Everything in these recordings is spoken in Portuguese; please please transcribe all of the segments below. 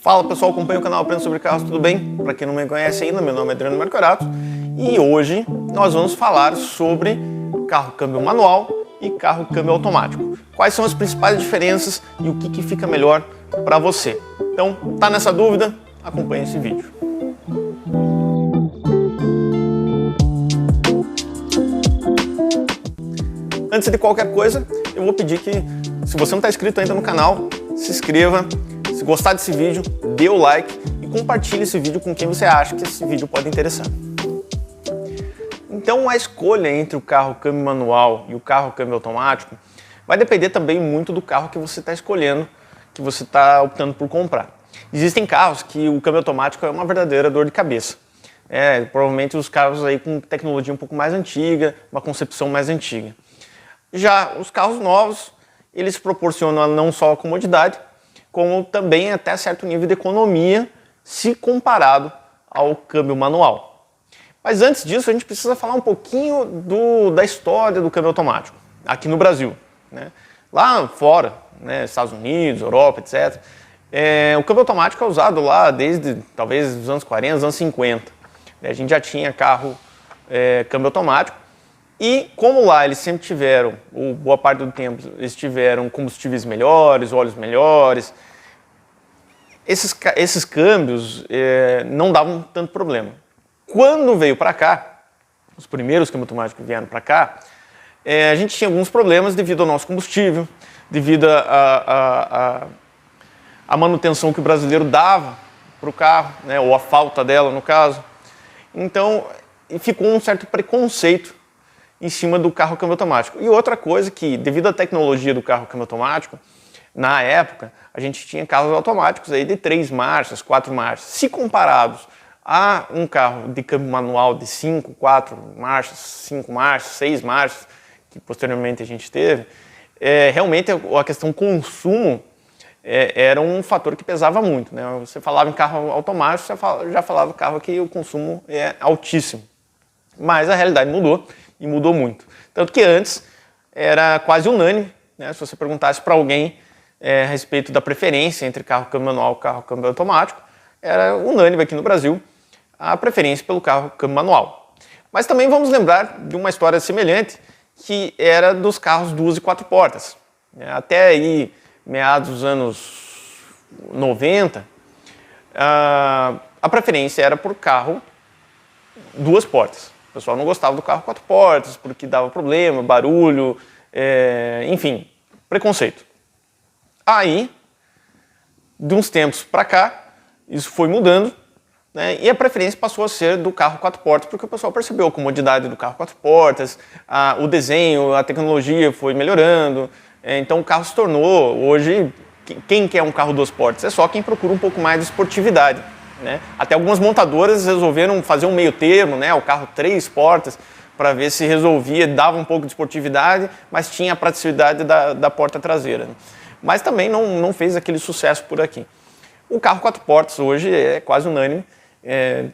Fala pessoal, acompanha o canal Aprenda Sobre Carros, tudo bem? Para quem não me conhece ainda, meu nome é Adriano Marcorato e hoje nós vamos falar sobre carro câmbio manual e carro câmbio automático. Quais são as principais diferenças e o que fica melhor para você. Então, tá nessa dúvida? Acompanhe esse vídeo. Antes de qualquer coisa, eu vou pedir que, se você não está inscrito ainda no canal, se inscreva. Se gostar desse vídeo, dê o like e compartilhe esse vídeo com quem você acha que esse vídeo pode interessar. Então, a escolha entre o carro câmbio manual e o carro câmbio automático vai depender também muito do carro que você está escolhendo, que você está optando por comprar. Existem carros que o câmbio automático é uma verdadeira dor de cabeça. Provavelmente os carros aí com tecnologia um pouco mais antiga, uma concepção mais antiga. Já os carros novos, eles proporcionam não só a comodidade, como também até certo nível de economia, se comparado ao câmbio manual. Mas antes disso, a gente precisa falar um pouquinho da história do câmbio automático, aqui no Brasil. Lá fora, Estados Unidos, Europa, etc., o câmbio automático é usado lá desde talvez os anos 40, os anos 50. A gente já tinha carro câmbio automático. E como lá eles sempre tiveram, ou boa parte do tempo, eles tiveram combustíveis melhores, óleos melhores, esses câmbios não davam tanto problema. Quando veio para cá, os primeiros câmbios automáticos que vieram para cá, a gente tinha alguns problemas devido ao nosso combustível, devido à manutenção que o brasileiro dava para o carro, ou a falta dela no caso. Então ficou um certo preconceito em cima do carro câmbio automático. E outra coisa que, devido à tecnologia do carro câmbio automático, na época, a gente tinha carros automáticos aí de 3 marchas, 4 marchas. Se comparados a um carro de câmbio manual de 5, 4 marchas, 5 marchas, 6 marchas, que posteriormente a gente teve, realmente a questão consumo era um fator que pesava muito. Você falava em carro automático, você já falava carro que o consumo é altíssimo. Mas a realidade mudou. E mudou muito. Tanto que antes era quase unânime, se você perguntasse para alguém a respeito da preferência entre carro câmbio manual e carro câmbio automático, era unânime aqui no Brasil a preferência pelo carro câmbio manual. Mas também vamos lembrar de uma história semelhante, que era dos carros 2 e 4 portas. Até aí, meados dos anos 90, a preferência era por carro 2 portas. O pessoal não gostava do carro 4 portas porque dava problema, barulho, enfim, preconceito. Aí, de uns tempos para cá, isso foi mudando, e a preferência passou a ser do carro 4 portas porque o pessoal percebeu a comodidade do carro 4 portas, o desenho, a tecnologia foi melhorando, então o carro se tornou, hoje, quem quer um carro 2 portas? É só quem procura um pouco mais de esportividade. Até algumas montadoras resolveram fazer um meio termo, o carro 3 portas, para ver se resolvia, dava um pouco de esportividade, mas tinha a praticidade da porta traseira. Mas também não fez aquele sucesso por aqui. O carro 4 portas hoje é quase unânime,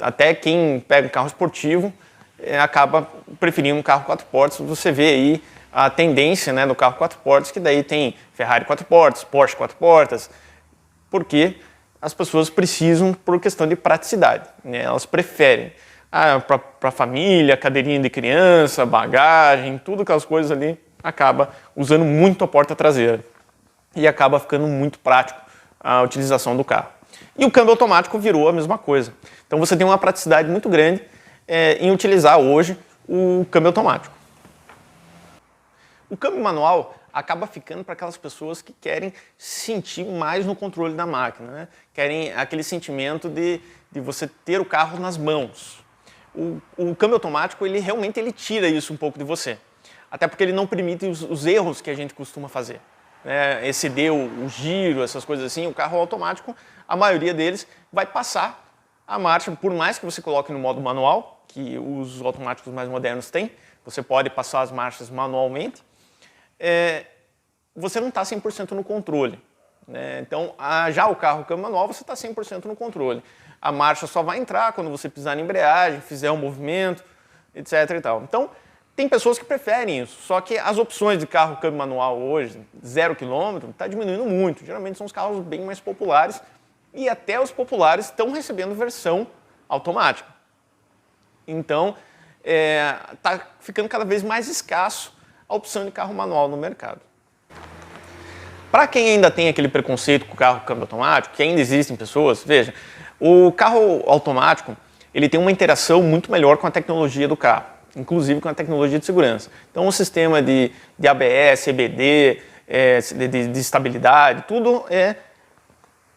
até quem pega um carro esportivo acaba preferindo um carro 4 portas. Você vê aí a tendência do carro 4 portas, que daí tem Ferrari 4 portas, Porsche 4 portas, porque as pessoas precisam por questão de praticidade, elas preferem para a família, cadeirinha de criança, bagagem, tudo aquelas coisas ali, acaba usando muito a porta traseira e acaba ficando muito prático a utilização do carro. E o câmbio automático virou a mesma coisa, então você tem uma praticidade muito grande em utilizar hoje o câmbio automático. O câmbio manual acaba ficando para aquelas pessoas que querem se sentir mais no controle da máquina, querem aquele sentimento de você ter o carro nas mãos. O câmbio automático, ele realmente tira isso um pouco de você, até porque ele não permite os erros que a gente costuma fazer. Exceder o giro, essas coisas assim, o carro automático, a maioria deles vai passar a marcha, por mais que você coloque no modo manual, que os automáticos mais modernos têm, você pode passar as marchas manualmente, você não está 100% no controle. Então, já o carro câmbio manual, você está 100% no controle. A marcha só vai entrar quando você pisar na embreagem, fizer um movimento, etc. e tal. Então, tem pessoas que preferem isso, só que as opções de carro câmbio manual hoje, 0 km, está diminuindo muito. Geralmente são os carros bem mais populares e até os populares estão recebendo versão automática. Então, está ficando cada vez mais escasso a opção de carro manual no mercado. Para quem ainda tem aquele preconceito com o carro câmbio automático, que ainda existem pessoas, veja, o carro automático ele tem uma interação muito melhor com a tecnologia do carro, inclusive com a tecnologia de segurança. Então, o sistema de ABS, EBD, de estabilidade, tudo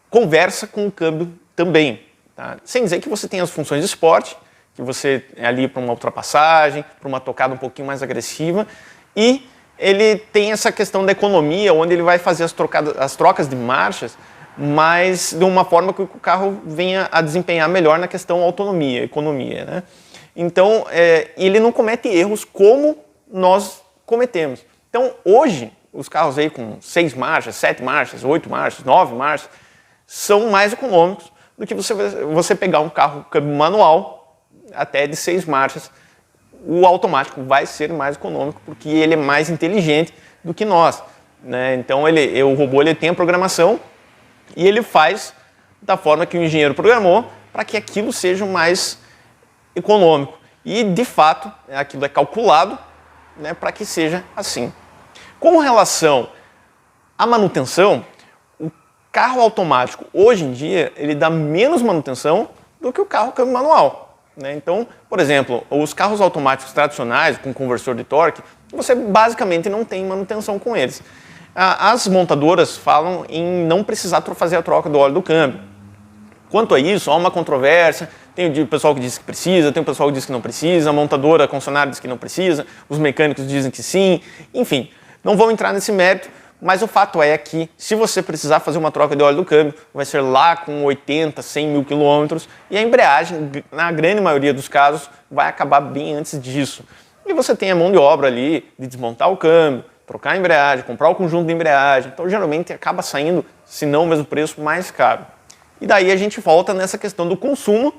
conversa com o câmbio também. Tá? Sem dizer que você tem as funções de esporte, que você é ali para uma ultrapassagem, para uma tocada um pouquinho mais agressiva, e ele tem essa questão da economia, onde ele vai fazer as trocas de marchas, mas de uma forma que o carro venha a desempenhar melhor na questão autonomia, economia, né? Então, ele não comete erros como nós cometemos. Então, hoje, os carros aí com 6 marchas, 7 marchas, 8 marchas, 9 marchas, são mais econômicos do que você pegar um carro câmbio manual até de 6 marchas. O automático vai ser mais econômico porque ele é mais inteligente do que nós, né? Então o robô ele tem a programação e ele faz da forma que o engenheiro programou para que aquilo seja mais econômico. E de fato aquilo é calculado, né, para que seja assim. Com relação à manutenção, o carro automático hoje em dia ele dá menos manutenção do que o carro câmbio manual. Então, por exemplo, os carros automáticos tradicionais com conversor de torque, você basicamente não tem manutenção com eles. As montadoras falam em não precisar fazer a troca do óleo do câmbio. Quanto a isso, há uma controvérsia, tem o pessoal que diz que precisa, tem o pessoal que diz que não precisa, a montadora, a concessionária diz que não precisa, os mecânicos dizem que sim, enfim, não vou entrar nesse mérito. Mas o fato é que, se você precisar fazer uma troca de óleo do câmbio, vai ser lá com 80, 100 mil quilômetros, e a embreagem, na grande maioria dos casos, vai acabar bem antes disso. E você tem a mão de obra ali de desmontar o câmbio, trocar a embreagem, comprar o conjunto de embreagem, então geralmente acaba saindo, se não o mesmo preço, mais caro. E daí a gente volta nessa questão do consumo,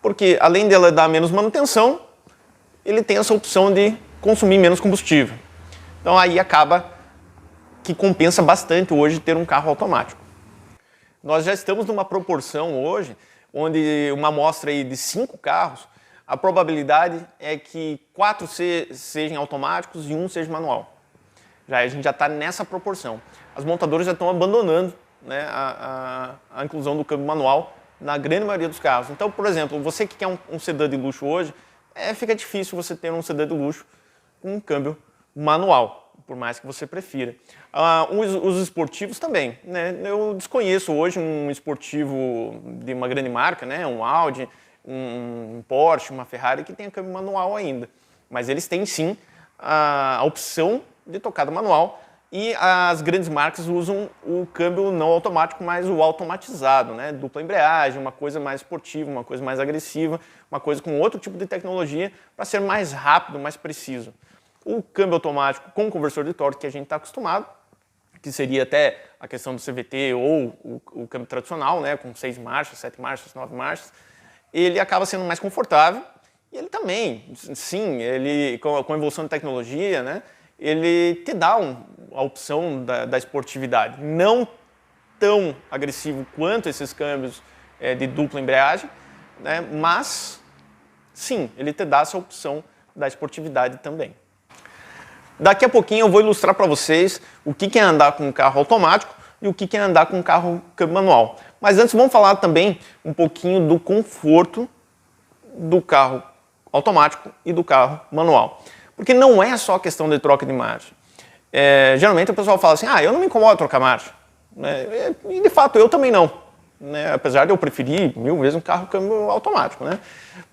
porque além dela dar menos manutenção, ele tem essa opção de consumir menos combustível. Então aí acaba que compensa bastante hoje ter um carro automático. Nós já estamos numa proporção hoje, onde uma amostra aí de 5 carros, a probabilidade é que 4 sejam automáticos e 1 seja manual. A gente já está nessa proporção. As montadoras já estão abandonando, né, a inclusão do câmbio manual na grande maioria dos carros. Então, por exemplo, você que quer um sedã de luxo hoje, fica difícil você ter um sedã de luxo com um câmbio manual, por mais que você prefira. Os esportivos também, né? Eu desconheço hoje um esportivo de uma grande marca, né? Um Audi, um Porsche, uma Ferrari que tenha câmbio manual ainda. Mas eles têm sim a opção de tocada manual e as grandes marcas usam o câmbio não automático, mas o automatizado, né? Dupla embreagem, uma coisa mais esportiva, uma coisa mais agressiva, uma coisa com outro tipo de tecnologia para ser mais rápido, mais preciso. O câmbio automático com conversor de torque que a gente está acostumado, que seria até a questão do CVT ou o câmbio tradicional, né, com 6 marchas, 7 marchas, 9 marchas, ele acaba sendo mais confortável e ele também, sim, ele, com a evolução da tecnologia, né, ele te dá a opção da esportividade. Não tão agressivo quanto esses câmbios de dupla embreagem, né, mas sim, ele te dá essa opção da esportividade também. Daqui a pouquinho eu vou ilustrar para vocês o que é andar com um carro automático e o que é andar com um carro câmbio manual. Mas antes vamos falar também um pouquinho do conforto do carro automático e do carro manual. Porque não é só questão de troca de marcha. Geralmente o pessoal fala assim, eu não me incomodo trocar marcha. E de fato eu também não. Apesar de eu preferir 1000 vezes um carro câmbio automático.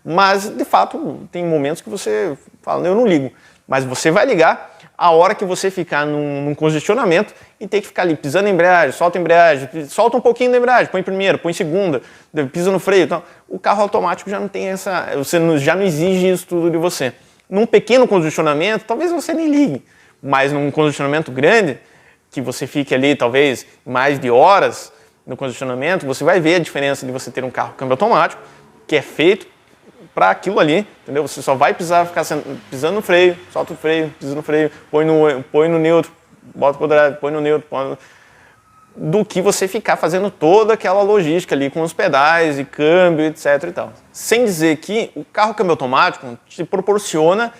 Mas de fato tem momentos que você fala, eu não ligo. Mas você vai ligar a hora que você ficar num congestionamento e ter que ficar ali pisando em embreagem, solta um pouquinho da embreagem, põe primeira, põe segunda, pisa no freio. Então, o carro automático já não tem já não exige isso tudo de você. Num pequeno congestionamento, talvez você nem ligue, mas num congestionamento grande, que você fique ali talvez mais de horas no congestionamento, você vai ver a diferença de você ter um carro câmbio automático, que é feito para aquilo ali, entendeu? Você só vai precisar ficar pisando no freio, solta o freio, pisa no freio, põe no neutro, bota para o drive, põe no neutro, do que você ficar fazendo toda aquela logística ali com os pedais e câmbio, etc. e tal. Sem dizer que o carro câmbio automático te proporciona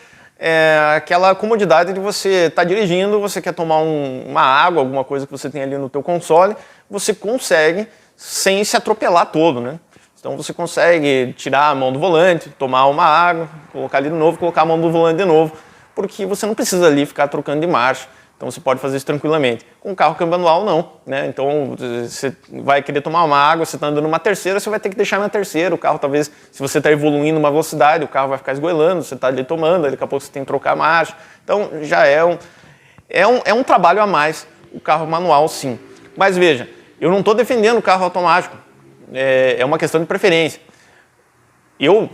aquela comodidade de você estar dirigindo, você quer tomar uma água, alguma coisa que você tem ali no teu console, você consegue sem se atropelar todo, né? Então você consegue tirar a mão do volante, tomar uma água, colocar ali de novo, colocar a mão do volante de novo, porque você não precisa ali ficar trocando de marcha. Então você pode fazer isso tranquilamente. Com o carro câmbio manual, não, né? Então você vai querer tomar uma água, você está andando numa terceira, você vai ter que deixar na terceira. O carro, talvez, se você está evoluindo uma velocidade, o carro vai ficar esgoelando, você está ali tomando, daqui a pouco você tem que trocar a marcha. Então já é um trabalho a mais o carro manual, sim. Mas veja, eu não estou defendendo o carro automático, é uma questão de preferência. Eu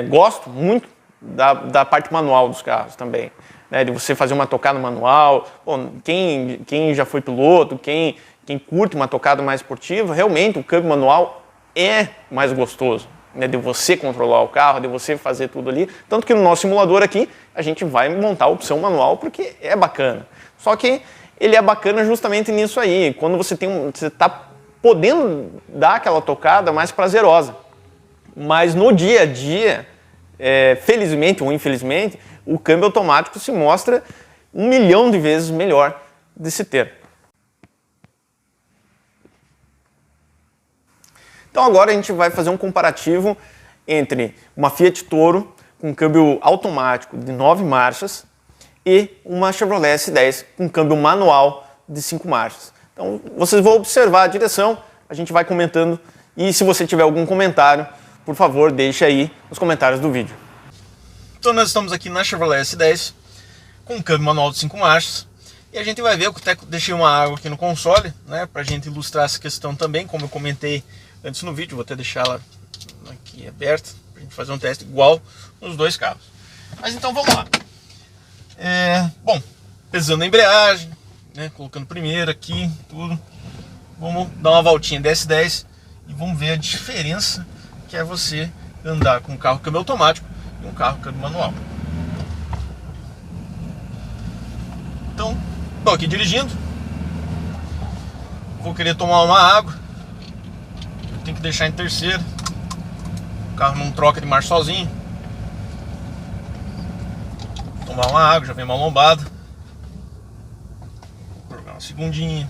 gosto muito da parte manual dos carros também. Né, de você fazer uma tocada manual. Bom, quem já foi piloto, quem curte uma tocada mais esportiva, realmente o câmbio manual é mais gostoso, né, de você controlar o carro, de você fazer tudo ali. Tanto que no nosso simulador aqui, a gente vai montar a opção manual porque é bacana. Só que ele é bacana justamente nisso aí, quando você está podendo dar aquela tocada mais prazerosa. Mas no dia a dia, felizmente ou infelizmente, o câmbio automático se mostra 1 milhão de vezes melhor de se ter. Então agora a gente vai fazer um comparativo entre uma Fiat Toro com câmbio automático de 9 marchas e uma Chevrolet S10 com câmbio manual de 5 marchas. Então vocês vão observar a direção, a gente vai comentando, e se você tiver algum comentário, por favor, deixe aí nos comentários do vídeo. Então nós estamos aqui na Chevrolet S10 com um câmbio manual de 5 marchas e a gente vai ver, eu até deixei uma água aqui no console, né, para a gente ilustrar essa questão também, como eu comentei antes no vídeo, vou até deixar ela aqui aberta para a gente fazer um teste igual nos dois carros. Mas então vamos lá. Bom, pesando a embreagem, né, colocando primeiro aqui, tudo, vamos dar uma voltinha de S10 e vamos ver a diferença que é você andar com um carro câmbio automático e um carro câmbio manual. Então, estou aqui dirigindo, vou querer tomar uma água, eu tenho que deixar em terceira, o carro não troca de marcha sozinho. Tomar uma água, já vem uma lombada, jogar uma segundinha,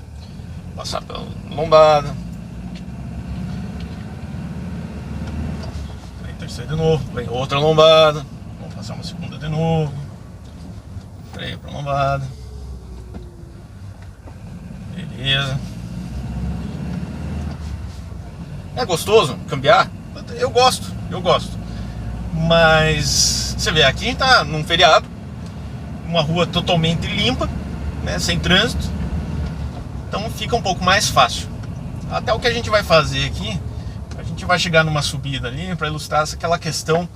passar pela lombada, terceira de novo, vem outra lombada, vamos passar uma segunda de novo, freio para lombada, beleza. É gostoso cambiar? Eu gosto, mas você vê, aqui tá num feriado, uma rua totalmente limpa, né, sem trânsito, então fica um pouco mais fácil. Até o que a gente vai fazer aqui, a gente vai chegar numa subida ali para ilustrar aquela questão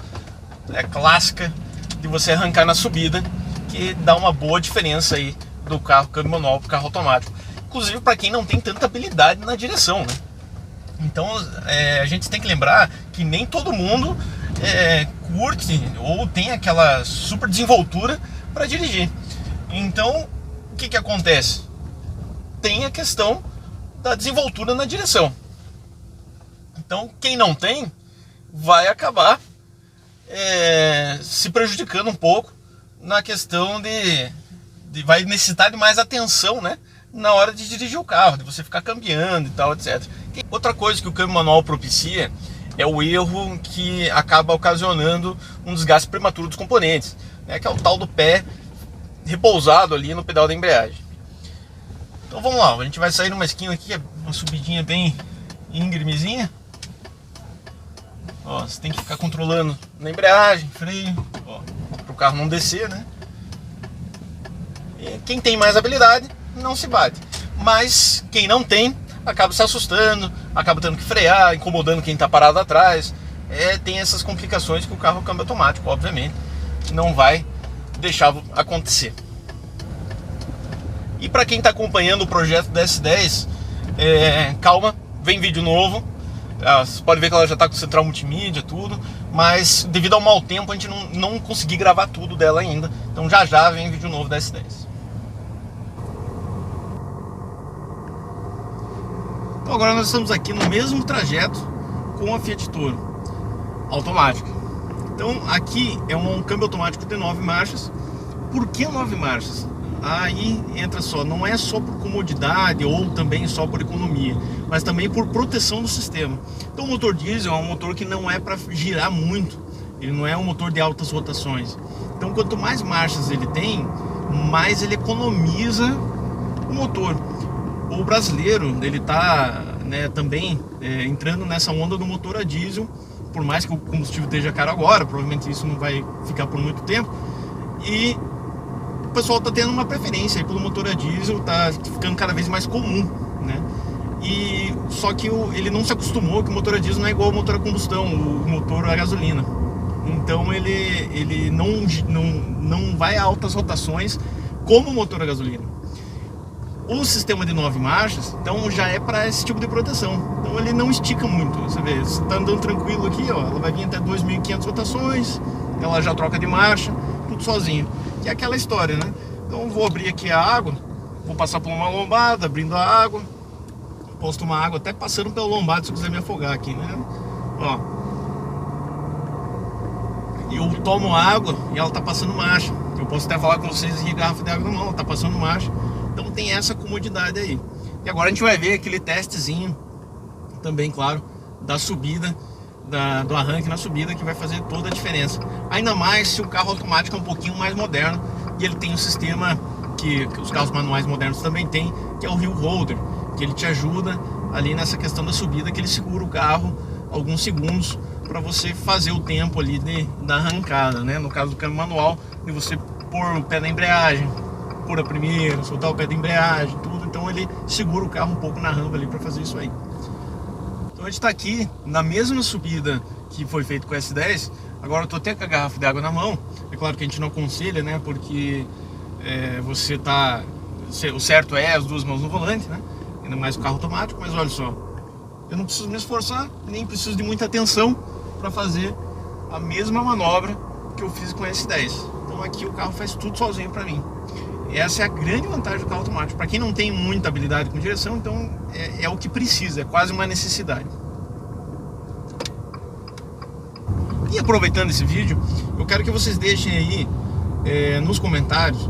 clássica de você arrancar na subida, que dá uma boa diferença aí do carro câmbio manual para o carro automático, inclusive para quem não tem tanta habilidade na direção, né? Então a gente tem que lembrar que nem todo mundo curte ou tem aquela super desenvoltura para dirigir. Então o que acontece? Tem a questão da desenvoltura na direção. Então quem não tem vai acabar se prejudicando um pouco na questão de vai necessitar de mais atenção, né, na hora de dirigir o carro, de você ficar cambiando e tal, etc. Outra coisa que o câmbio manual propicia é o erro que acaba ocasionando um desgaste prematuro dos componentes, né, que é o tal do pé repousado ali no pedal da embreagem. Então vamos lá, a gente vai sair numa esquina aqui, uma subidinha bem íngremezinha. Ó, você tem que ficar controlando na embreagem, freio, para o carro não descer, né? E quem tem mais habilidade não se bate, mas quem não tem acaba se assustando, acaba tendo que frear, incomodando quem está parado atrás. Tem essas complicações que o carro câmbio automático, obviamente, não vai deixar acontecer. E para quem está acompanhando o projeto da S10, calma, vem vídeo novo. Você pode ver que ela já está com central multimídia, tudo, mas devido ao mau tempo a gente não consegui gravar tudo dela ainda. Então já vem vídeo novo da S10. Então agora nós estamos aqui no mesmo trajeto com a Fiat Toro automática. Então aqui é um câmbio automático de 9 marchas. Por que 9 marchas? Aí entra só, não é só por comodidade ou também só por economia, mas também por proteção do sistema. Então o motor diesel é um motor que não é para girar muito, ele não é um motor de altas rotações. Então quanto mais marchas ele tem, mais ele economiza o motor. O brasileiro, ele está, né, também entrando nessa onda do motor a diesel, por mais que o combustível esteja caro agora, provavelmente isso não vai ficar por muito tempo, e o pessoal está tendo uma preferência aí pelo motor a diesel, está ficando cada vez mais comum, né? E só que ele não se acostumou que o motor a diesel não é igual ao motor a combustão, o motor a gasolina. Então ele não vai a altas rotações como o motor a gasolina. O sistema de 9 marchas, então já é para esse tipo de proteção. Então ele não estica muito. Você vê, você está andando tranquilo aqui, ó, ela vai vir até 2.500 rotações, ela já troca de marcha, tudo sozinho. Que é aquela história, né? Então vou abrir aqui a água, vou passar por uma lombada, abrindo a água. Posso tomar água até passando pela lombada se eu quiser me afogar aqui, né? Ó. Eu tomo água e ela tá passando marcha. Eu posso até falar com vocês e garrafa de água na mão, ela tá passando marcha. Então tem essa comodidade aí. E agora a gente vai ver aquele testezinho também, claro, da subida, do arranque na subida, que vai fazer toda a diferença. Ainda mais se o carro automático é um pouquinho mais moderno e ele tem um sistema que os carros manuais modernos também tem, que é o Hill Holder, que ele te ajuda ali nessa questão da subida, que ele segura o carro alguns segundos para você fazer o tempo ali da arrancada, né? No caso do câmbio manual, de você pôr o pé na embreagem, pôr a primeira, soltar o pé da embreagem, tudo. Então ele segura o carro um pouco na rampa ali para fazer isso aí. Então a gente está aqui na mesma subida que foi feito com o S10. Agora eu estou até com a garrafa de água na mão. É claro que a gente não aconselha, né? Porque você tá... O certo é as duas mãos no volante, né? Ainda mais o carro automático. Mas olha só, eu não preciso me esforçar, nem preciso de muita atenção para fazer a mesma manobra que eu fiz com o S10. Então aqui o carro faz tudo sozinho para mim. Essa é a grande vantagem do carro automático. Para quem não tem muita habilidade com direção, então é o que precisa, é quase uma necessidade. E aproveitando esse vídeo, eu quero que vocês deixem aí nos comentários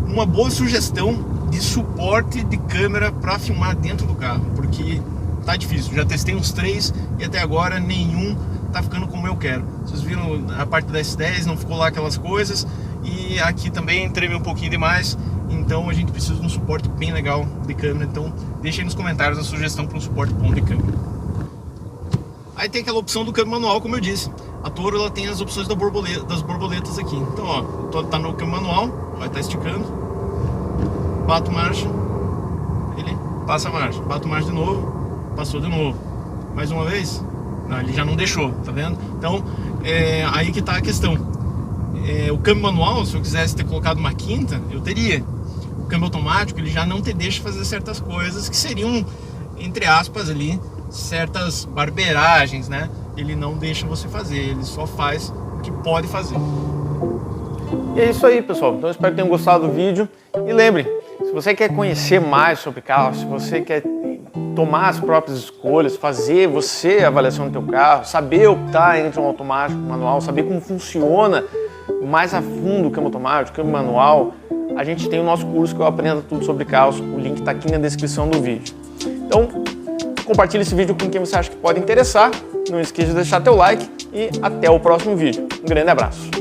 uma boa sugestão de suporte de câmera para filmar dentro do carro, porque tá difícil. Já testei uns 3 e até agora nenhum tá ficando como eu quero. Vocês viram a parte da S10, não ficou lá aquelas coisas. E aqui também treme um pouquinho demais, então a gente precisa de um suporte bem legal de câmera. Então deixa aí nos comentários a sugestão para um suporte bom de câmera. Aí tem aquela opção do câmbio manual, como eu disse. A Toro ela tem as opções das borboletas aqui. Então ó, tá no câmbio manual, vai estar esticando, bato marcha, ele passa a marcha, bato marcha de novo, passou de novo, mais uma vez, não, ele já não deixou, tá vendo? Então aí que tá a questão. O câmbio manual, se eu quisesse ter colocado uma quinta, eu teria. O câmbio automático, ele já não te deixa fazer certas coisas que seriam, entre aspas ali, certas barbeiragens, né? Ele não deixa você fazer, ele só faz o que pode fazer. E é isso aí, pessoal. Então eu espero que tenham gostado do vídeo. E lembre, se você quer conhecer mais sobre carro, se você quer tomar as próprias escolhas, fazer você a avaliação do teu carro, saber optar entre um automático e um manual, saber como funciona mais a fundo o câmbio automático, o câmbio manual, a gente tem o nosso curso que eu aprendo tudo sobre carros, o link está aqui na descrição do vídeo. Então, compartilhe esse vídeo com quem você acha que pode interessar, não esqueça de deixar teu like e até o próximo vídeo. Um grande abraço!